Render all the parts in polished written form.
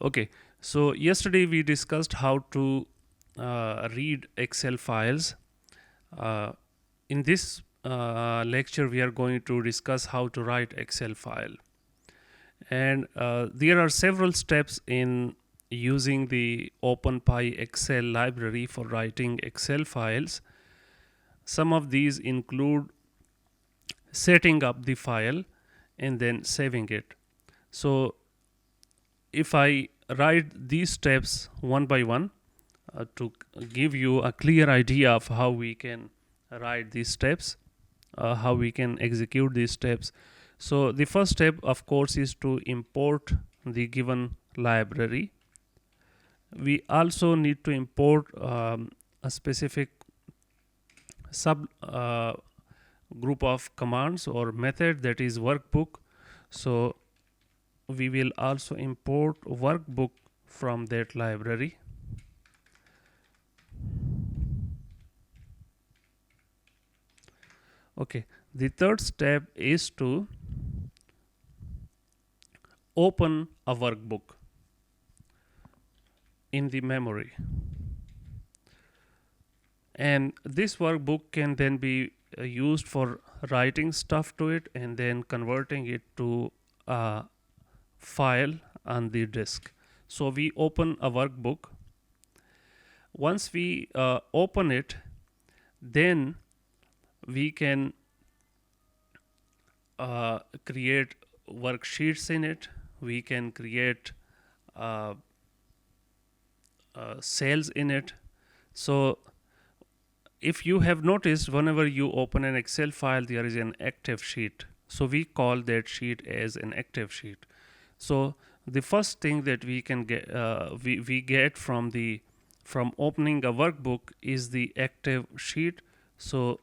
Okay, so yesterday we discussed how to read Excel files. Uh, in this lecture, we are going to discuss how to write Excel file. And there are several steps in using the OpenPy Excel library for writing Excel files. Some of these include setting up the file and then saving it. So if I write these steps one by one to give you a clear idea of how we can write these steps, how we can execute these steps. So the first step, of course, is to import the given library. We also need to import a specific sub group of commands or method, that is workbook. So we will also import workbook from that library. Okay, the third step is to open a workbook in the memory, and this workbook can then be used for writing stuff to it and then converting it to a file on the disk. So we open a workbook. Once we open it, then we can create worksheets in it. We can create uh, cells in it. So if you have noticed, whenever you open an Excel file, there is an active sheet. So we call that sheet as an active sheet. So the first thing that we can get, we get from opening a workbook is the active sheet. So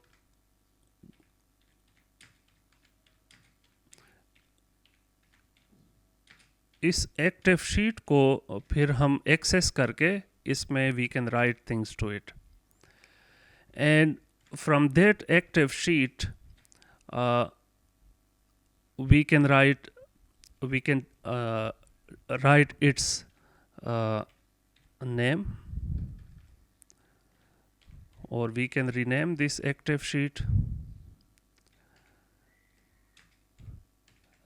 इस active sheet को फिर हम access करके इसमें we can write things to it, and from that active sheet we can write its name, or we can rename this active sheet,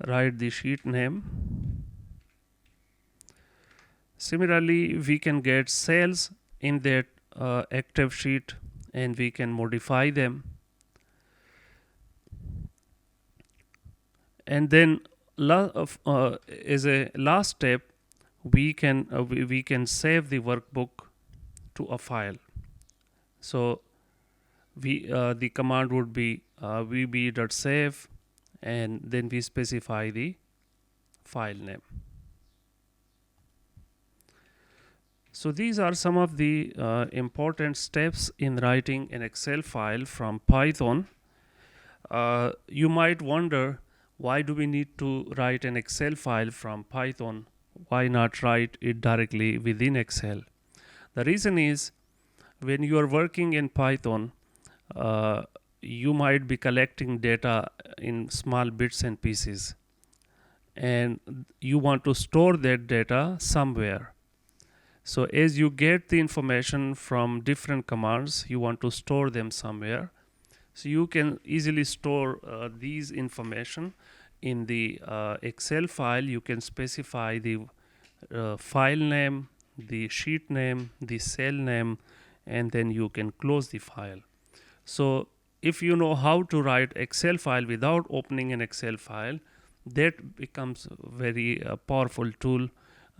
write the sheet name. Similarly, we can get cells in that active sheet and we can modify them. And then as a last step, we can save the workbook to a file. So the command would be vb.save, and then we specify the file name. So these are some of the important steps in writing an Excel file from Python. You might wonder, why do we need to write an Excel file from Python? Why not write it directly within Excel? The reason is, when you are working in Python, you might be collecting data in small bits and pieces, and you want to store that data somewhere. So as you get the information from different commands, you want to store them somewhere. So you can easily store these information in the Excel file. You can specify the file name, the sheet name, the cell name, and then you can close the file. So if you know how to write Excel file without opening an Excel file, that becomes a very powerful tool,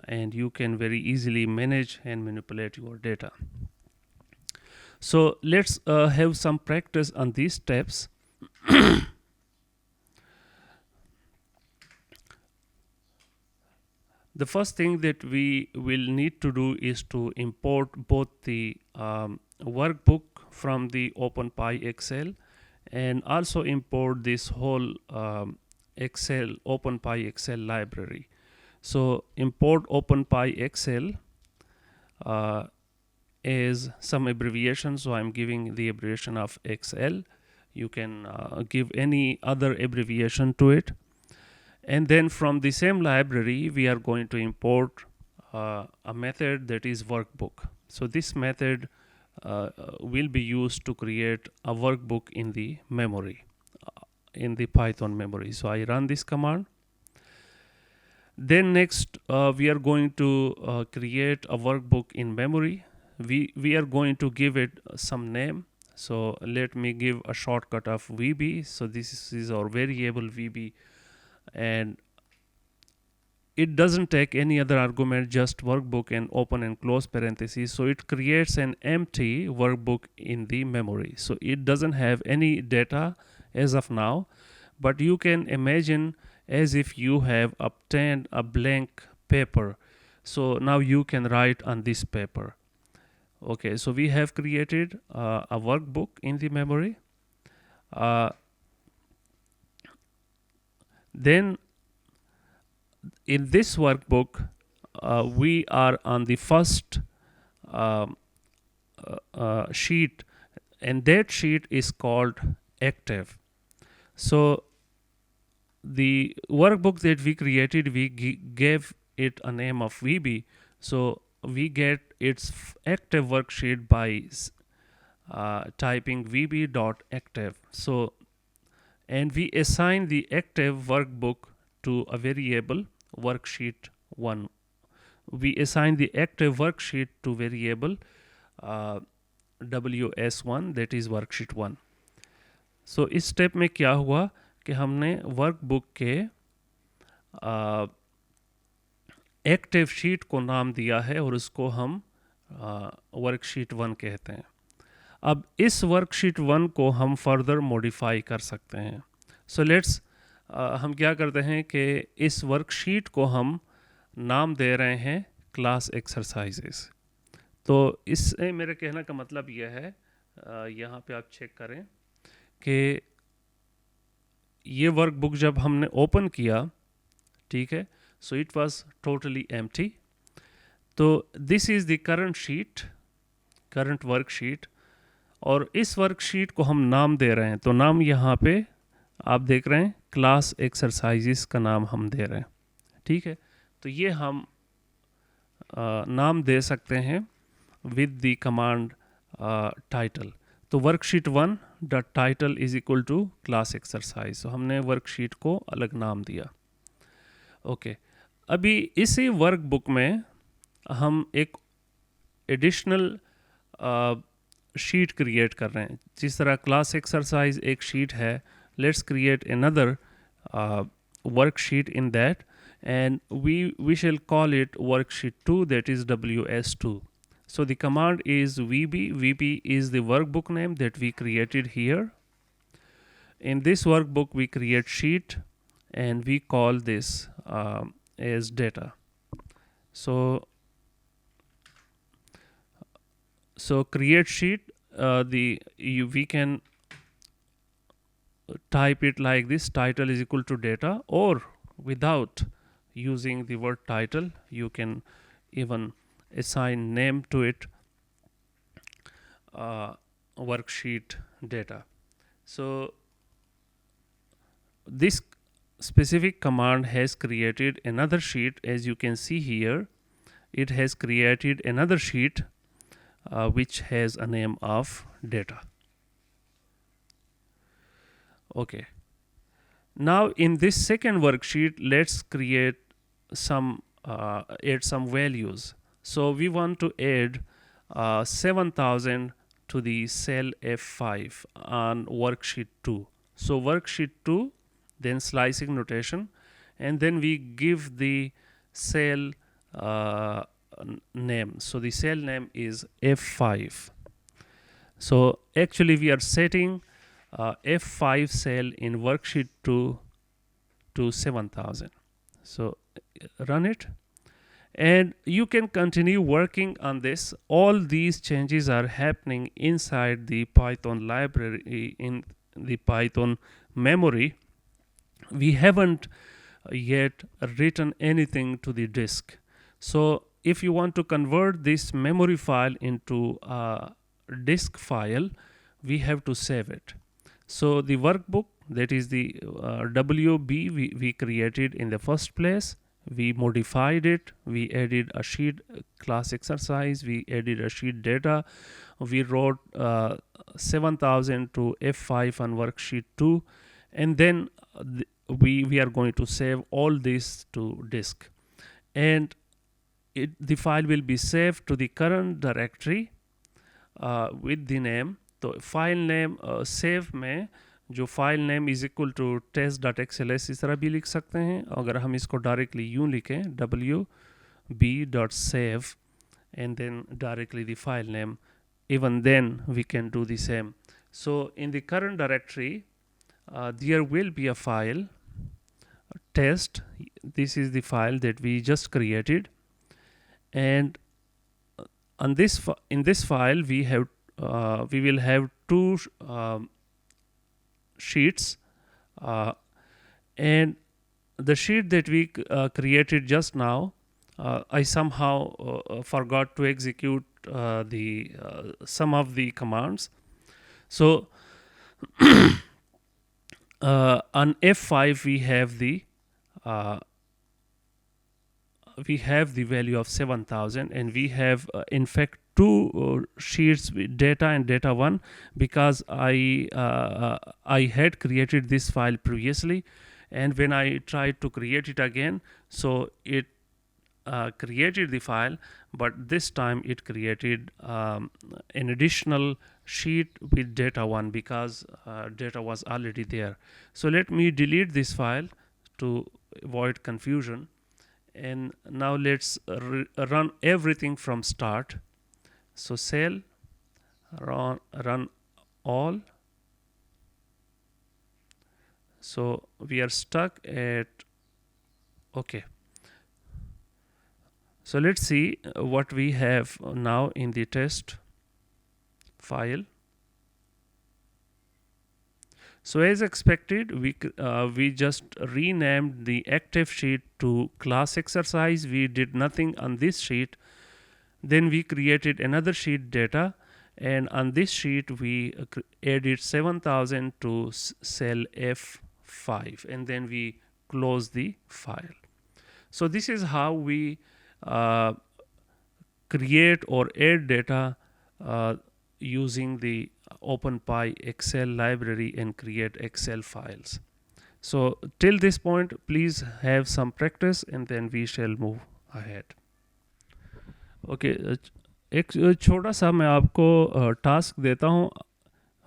and you can very easily manage and manipulate your data. So let's have some practice on these steps. The first thing that we will need to do is to import both the workbook from the OpenPy Excel, and also import this whole Excel OpenPy Excel library. So import OpenPy Excel is some abbreviation. So I'm giving the abbreviation of XL. You can give any other abbreviation to it. And then from the same library, we are going to import a method that is workbook. So this method will be used to create a workbook in the memory, in the Python memory. So I run this command. Then next we are going to create a workbook in memory. We are going to give it some name. So let me give a shortcut of VB. So this is our variable VB, and it doesn't take any other argument, just workbook and open and close parentheses. So it creates an empty workbook in the memory. So it doesn't have any data as of now, but you can imagine as if you have obtained a blank paper. So now you can write on this paper. Okay, so we have created a workbook in the memory. Then in this workbook, we are on the first sheet, and that sheet is called active. So the workbook that we created, we gave it a name of VB. So we get its active worksheet by typing vb.active. So, and we assign the active workbook to a variable worksheet 1. We assign the active worksheet to variable ws1, that is worksheet 1. So इस step में क्या हुआ कि हमने workbook के active sheet को नाम दिया है और उसको हम वर्कशीट 1 कहते हैं. अब इस वर्कशीट 1 को हम फर्दर मॉडिफाई कर सकते हैं. सो लेट्स हम क्या करते हैं कि इस वर्कशीट को हम नाम दे रहे हैं क्लास एक्सरसाइजेस. तो इससे मेरे कहने का मतलब यह है, यहाँ पे आप चेक करें कि ये वर्कबुक जब हमने ओपन किया, ठीक है, so it was totally empty. तो this is the current sheet, current worksheet, और इस वर्कशीट को हम नाम दे रहे हैं. तो नाम यहाँ पे आप देख रहे हैं क्लास एक्सरसाइजेस का नाम हम दे रहे हैं, ठीक है. तो ये हम नाम दे सकते हैं विद द कमांड टाइटल. तो worksheet 1 dot title is equal to class exercise. So हमने वर्कशीट को अलग नाम दिया. ओके, अभी इसी वर्कबुक में हम एक एडिशनल शीट क्रिएट कर रहे हैं. जिस तरह क्लास एक्सरसाइज एक शीट है, let's create another worksheet in that, and we shall call it worksheet 2, that is ws2. So the command is vb is the workbook name that we created here. In this workbook we create sheet and we call this as data. So create sheet, we can type it like this: title is equal to data, or without using the word title you can even assign name to it, worksheet data. So this specific command has created another sheet. As you can see here, it has created another sheet which has a name of data. Okay, now in this second worksheet, let's create some add some values. So we want to add 7,000 to the cell F5 on worksheet 2. So worksheet 2, then slicing notation, and then we give the cell name. So the cell name is F5. So actually we are setting F5 cell in worksheet 2 to 7,000. So run it, and you can continue working on this. All these changes are happening inside the Python library in the Python memory. We haven't yet written anything to the disk. So if you want to convert this memory file into a disk file, we have to save it. So the workbook, that is the WB we created in the first place, we modified it, we added a sheet class exercise, we added a sheet data, we wrote 7000 to F5 on worksheet 2, and then we are going to save all this to disk, and the file will be saved to the current directory with the name. तो file name save में जो file name is equal to test.xls इस तरह भी लिख सकते हैं. अगर हम इसको डायरेक्टली यूं लिखें wb.save and then directly the file name, even then we can do the same. So in the current directory there will be a file test. This is the file that we just created, and on this in this file we will have two sheets, and the sheet that we created just now, I somehow forgot to execute the some of the commands. So on F5 we have the value of 7000, and we have in fact two sheets with data and data 1, because I had created this file previously, and when I tried to create it again, so it created the file, but this time it created an additional sheet with data 1 because data was already there. So let me delete this file to avoid confusion, and now let's run everything from start. So cell run all. So we are stuck at okay. So let's see what we have now in the test file. So as expected, we just renamed the active sheet to class exercise. We did nothing on this sheet. Then we created another sheet data, and on this sheet we added 7000 to cell F5, and then we close the file. So this is how we create or add data using the OpenPy Excel library and create Excel files. So till this point, please have some practice and then we shall move ahead. Okay, एक छोटा सा मैं आपको task देता हूँ.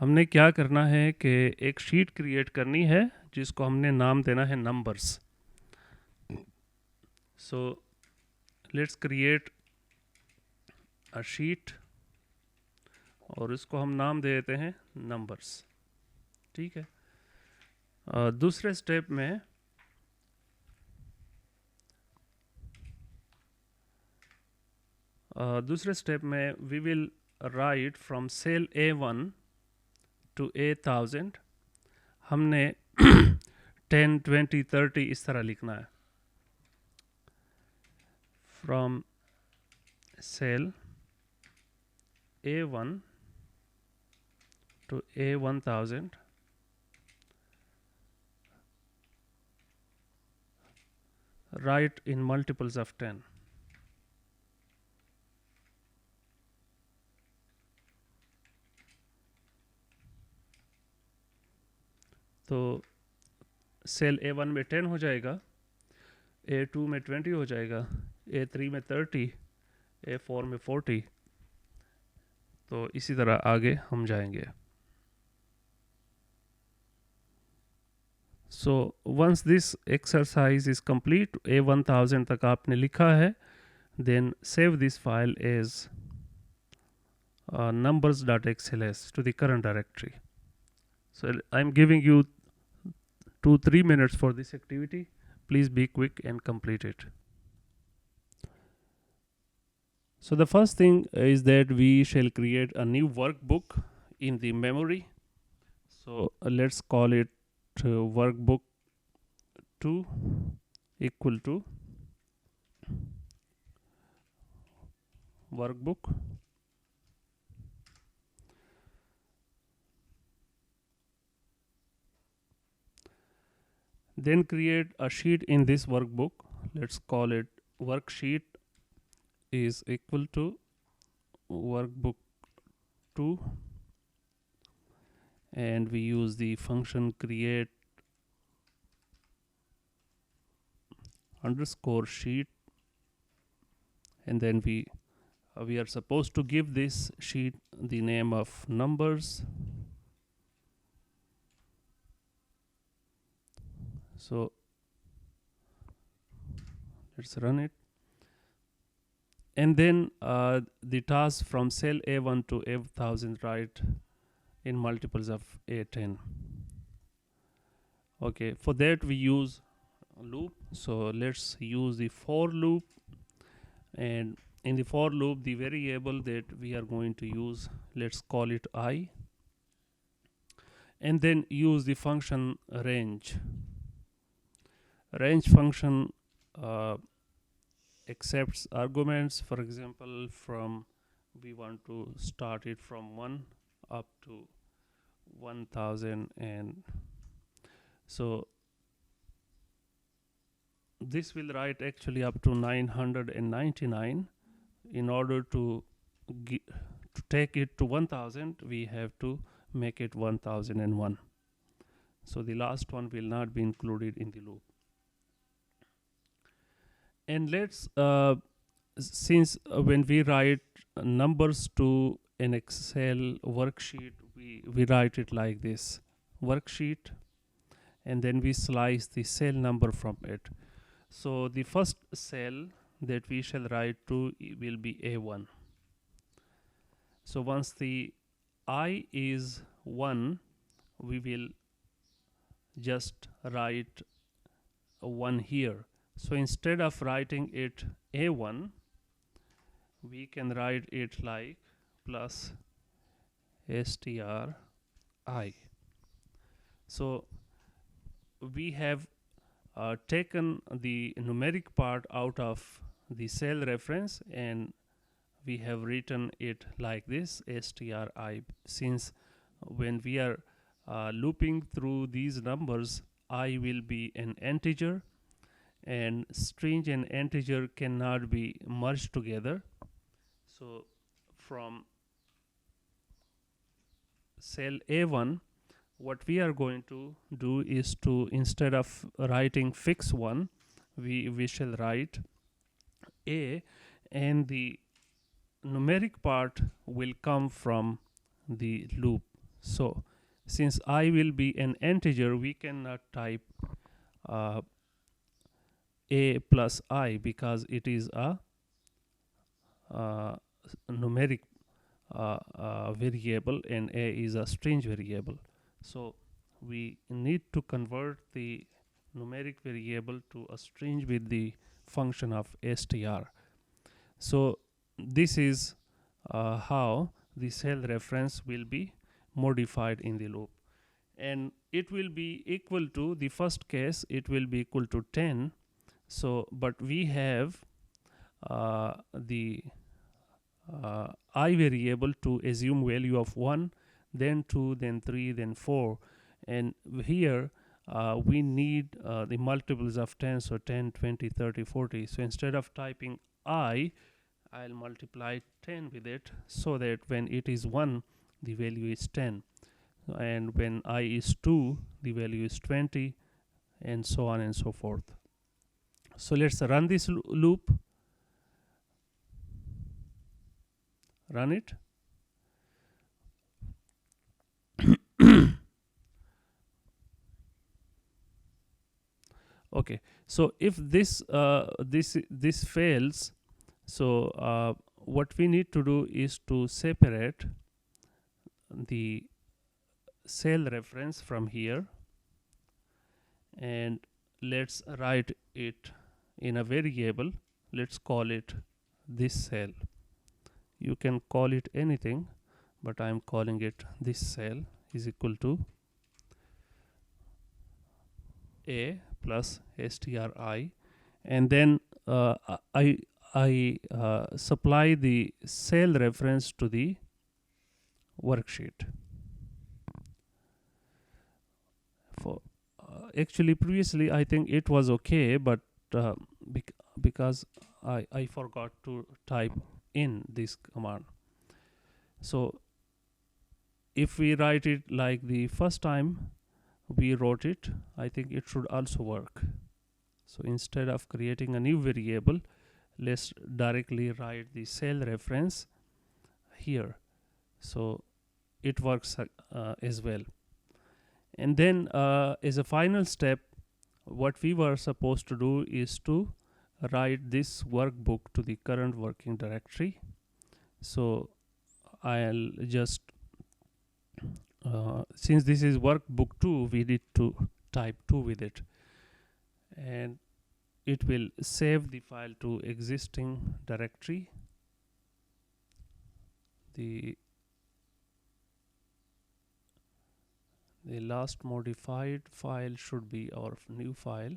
हमने क्या करना है कि एक शीट क्रिएट करनी है जिसको हमने नाम देना है numbers. So let's create a sheet और इसको हम नाम दे देते हैं नंबर्स. ठीक है. दूसरे स्टेप में we will write from cell A1 to A1000. हमने 10, 20, 30 इस तरह लिखना है. From cell A1 to A1000, write in multiples of 10. तो सेल A1 में 10 हो जाएगा, A2 में 20 हो जाएगा, A3 में 30, A4 में 40. तो इसी तरह आगे हम जाएंगे. So once this exercise is complete, A1000 तक आपने लिखा है, then save this file as numbers.xls to the current directory. So I'm giving you 2-3 minutes for this activity. Please be quick and complete it. So the first thing is that we shall create a new workbook in the memory. So let's call it workbook 2 equal to workbook. Then create a sheet in this workbook let's call it worksheet is equal to workbook 2, and we use the function create underscore sheet, and then we are supposed to give this sheet the name of numbers. So let's run it, and then the task from cell A1 to A1000 write in multiples of A10. Okay, for that we use a loop. So let's use the for loop, and in the for loop the variable that we are going to use, let's call it I, and then use the function range. Range function accepts arguments. For example, from we want to start it from 1 up to 1000, and so this will write actually up to 999. In order to take it to 1000, we have to make it 1001. So the last one will not be included in the loop. And let's since when we write numbers to an Excel worksheet, we write it like this: worksheet, and then we slice the cell number from it. So the first cell that we shall write to will be A1. So once the I is 1, we will just write 1 here. So instead of writing it A1, we can write it like plus stri. So we have taken the numeric part out of the cell reference, and we have written it like this, stri, since when we are looping through these numbers, I will be an integer, and string and integer cannot be merged together. So from cell A1, what we are going to do is to, instead of writing fix 1, we shall write A, and the numeric part will come from the loop. So since I will be an integer, we cannot type A plus I, because it is a numeric variable, and A is a string variable. So we need to convert the numeric variable to a string with the function of str. So this is how the cell reference will be modified in the loop, and it will be equal to, the first case it will be equal to 10. So but we have the I variable to assume value of 1, then 2, then 3, then 4, and here we need the multiples of 10, so 10, 20, 30, 40. So instead of typing I'll multiply 10 with it, so that when it is 1, the value is 10, and when I is 2, the value is 20, and so on and so forth. So let's run this loop. Run it. Okay, so if this fails, so what we need to do is to separate the cell reference from here, and let's write it in a variable. Let's call it this cell. You can call it anything, but I'm calling it this cell is equal to A plus stri, and then I supply the cell reference to the worksheet. For actually previously I think it was okay, but because I forgot to type in this command. So if we write it like the first time we wrote it, I think it should also work. So instead of creating a new variable, let's directly write the cell reference here. So it works as well. And then as a final step, what we were supposed to do is to write this workbook to the current working directory. So I'll just since this is workbook 2, we need to type 2 with it, and it will save the file to existing directory. The last modified file should be our new file.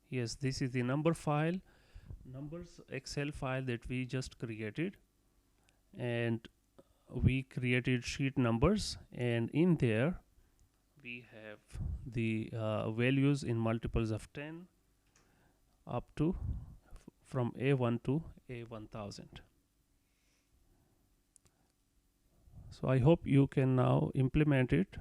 Yes, this is the number file, numbers Excel file that we just created, and we created sheet numbers, and in there we have the values in multiples of 10 up to from A1 to A1000. So I hope you can now implement it